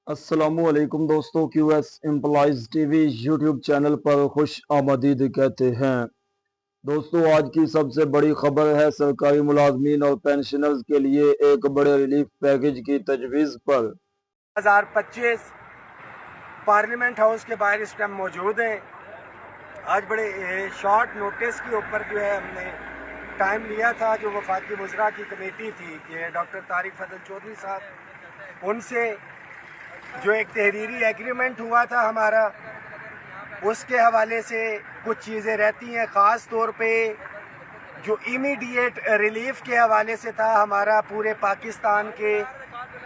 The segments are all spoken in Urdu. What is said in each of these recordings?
السلام علیکم دوستوں، Q S employees T V YouTube channel پر خوش آمدید کہتے ہیں۔ دوستوں، آج کی سب سے بڑی خبر ہے سرکاری ملازمین اور پینشنرز کے لیے ایک بڑے ریلیف پیکج کی تجویز پر۔ 2025 پارلیمنٹ ہاؤس کے باہر اس ٹائم موجود ہیں۔ آج بڑے شارٹ نوٹس کے اوپر جو ہے ہم نے ٹائم لیا تھا، جو وفاقی وزراء کی کمیٹی تھی کہ ڈاکٹر طارق فضل چودھری صاحب، ان سے جو ایک تحریری ایگریمنٹ ہوا تھا ہمارا، اس کے حوالے سے کچھ چیزیں رہتی ہیں، خاص طور پہ جو امیڈیٹ ریلیف کے حوالے سے تھا ہمارا پورے پاکستان کے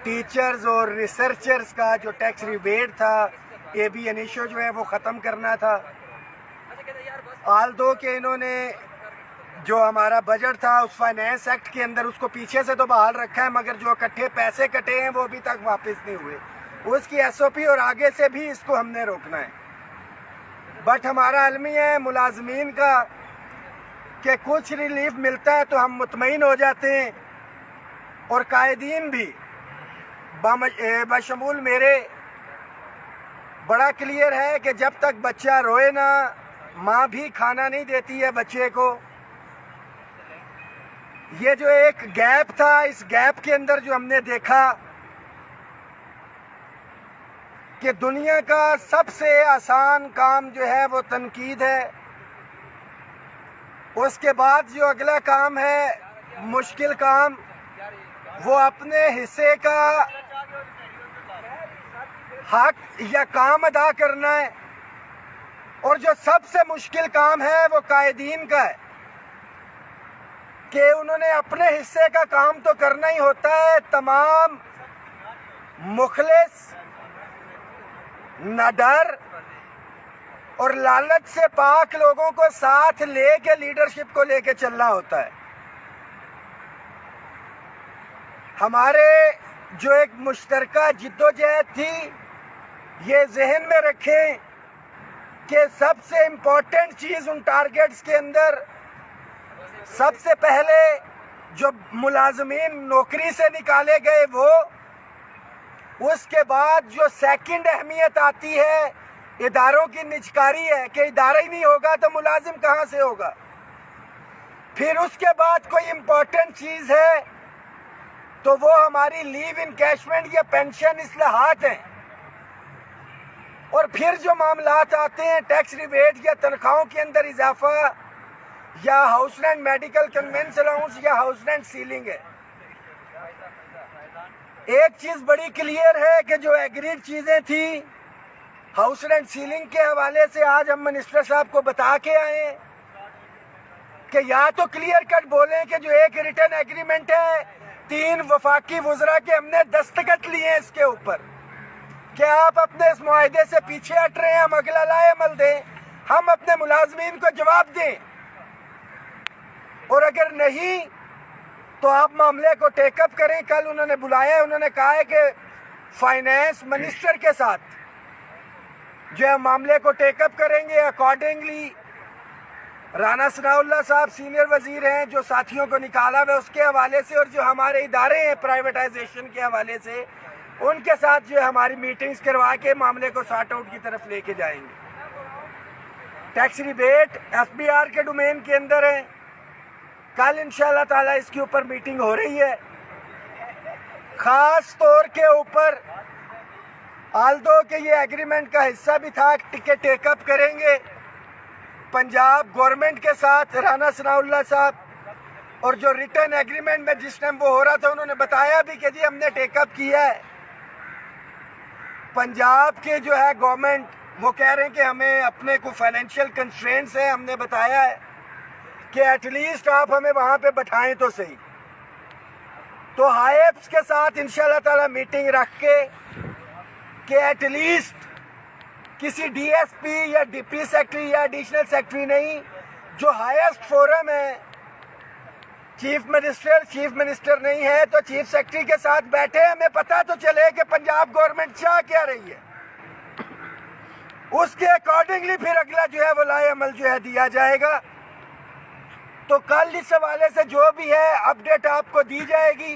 ٹیچرز اور ریسرچرز کا جو ٹیکس ریبیٹ تھا، اے بی انیشو جو ہے وہ ختم کرنا تھا۔ آلدو کہ انہوں نے جو ہمارا بجٹ تھا اس فائنینس ایکٹ کے اندر اس کو پیچھے سے تو بحال رکھا ہے، مگر جو اکٹھے پیسے کٹے ہیں وہ ابھی تک واپس نہیں ہوئے، اس کی ایس او پی اور آگے سے بھی اس کو ہم نے روکنا ہے۔ بٹ ہمارا المیہ ہے ملازمین کا کہ کچھ ریلیف ملتا ہے تو ہم مطمئن ہو جاتے ہیں، اور قائدین بھی بشمول میرے بڑا کلیئر ہے کہ جب تک بچہ روئے نا، ماں بھی کھانا نہیں دیتی ہے بچے کو۔ یہ جو ایک گیپ تھا، اس گیپ کے اندر جو ہم نے دیکھا کہ دنیا کا سب سے آسان کام جو ہے وہ تنقید ہے، اس کے بعد جو اگلا کام ہے مشکل کام، وہ اپنے حصے کا حق یا کام ادا کرنا ہے، اور جو سب سے مشکل کام ہے وہ قائدین کا ہے کہ انہوں نے اپنے حصے کا کام تو کرنا ہی ہوتا ہے، تمام مخلص، نڈر اور لالچ سے پاک لوگوں کو ساتھ لے کے لیڈرشپ کو لے کے چلنا ہوتا ہے۔ ہمارے جو ایک مشترکہ جدوجہد تھی، یہ ذہن میں رکھیں کہ سب سے امپورٹنٹ چیز ان ٹارگیٹس کے اندر سب سے پہلے جو ملازمین نوکری سے نکالے گئے وہ، اس کے بعد جو سیکنڈ اہمیت آتی ہے اداروں کی نجکاری ہے کہ ادارہ ہی نہیں ہوگا تو ملازم کہاں سے ہوگا، پھر اس کے بعد کوئی امپورٹنٹ چیز ہے تو وہ ہماری لیو انکیشمنٹ یا پینشن اصلاحات ہیں، اور پھر جو معاملات آتے ہیں ٹیکس ریبیٹ یا تنخواہوں کے اندر اضافہ یا house rent medical conveyance allowance یا ہاؤس رینٹ سیلنگ ہے۔ ایک چیز بڑی کلیئر ہے کہ جو ایگریڈ چیزیں تھیں ہاؤس رینٹ سیلنگ کے حوالے سے آج ہم منسٹر صاحب کو بتا کے آئے ہیں کہ یا تو کلیئر کٹ بولیں کہ جو ایک ریٹن ایگریمنٹ ہے 3 وفاقی وزراء کے ہم نے دستخط لیے ہیں اس کے اوپر، کہ آپ اپنے اس معاہدے سے پیچھے ہٹ رہے ہیں، ہم اگلا لائے عمل دیں، ہم اپنے ملازمین کو جواب دیں، اور اگر نہیں تو آپ معاملے کو ٹیک اپ کریں۔ کل انہوں نے بلایا ہے، انہوں نے کہا ہے کہ فائنینس منسٹر کے ساتھ جو ہے معاملے کو ٹیک اپ کریں گے۔ اکارڈنگلی رانا ثناء اللہ صاحب سینئر وزیر ہیں جو ساتھیوں کو نکالا ہے اس کے حوالے سے، اور جو ہمارے ادارے ہیں پرائیویٹائزیشن کے حوالے سے ان کے ساتھ جو ہے ہماری میٹنگز کروا کے معاملے کو سارٹ آؤٹ کی طرف لے کے جائیں گے۔ Tax rebate F B R کے ڈومین کے اندر ہیں، کل انشاءاللہ تعالیٰ اس کے اوپر میٹنگ ہو رہی ہے۔ خاص طور کے اوپر آلدو کہ یہ ایگریمنٹ کا حصہ بھی تھا کہ ٹیک اپ کریں گے پنجاب گورنمنٹ کے ساتھ رانا ثناء اللہ صاحب، اور جو ریٹن ایگریمنٹ میں جس ٹائم وہ ہو رہا تھا انہوں نے بتایا بھی کہ جی ہم نے ٹیک اپ کیا ہے۔ پنجاب کے جو ہے گورنمنٹ وہ کہہ رہے ہیں کہ ہمیں اپنے کو فائنینشیل کنسٹرینٹس ہیں، ہم نے بتایا ہے کہ ایٹ لیسٹ آپ ہمیں وہاں پہ بٹھائیں تو صحیح۔ تو ہائیپس کے ساتھ انشاءاللہ تعالیٰ میٹنگ رکھ کے کہ ایٹ لیسٹ کسی ڈی ایس پی یا ڈی پی سیکٹری یا ایڈیشنل سیکٹری نہیں، جو ہائیسٹ فورم ہے چیف منسٹر نہیں ہے تو چیف سیکٹری کے ساتھ بیٹھے، ہمیں پتہ تو چلے کہ پنجاب گورنمنٹ چاہ کیا رہی ہے، اس کے اکارڈنگلی پھر اگلا جو ہے وہ لائے عمل جو ہے دیا جائے گا۔ تو کل اس حوالے سے جو بھی ہے اپڈیٹ آپ کو دی جائے گی۔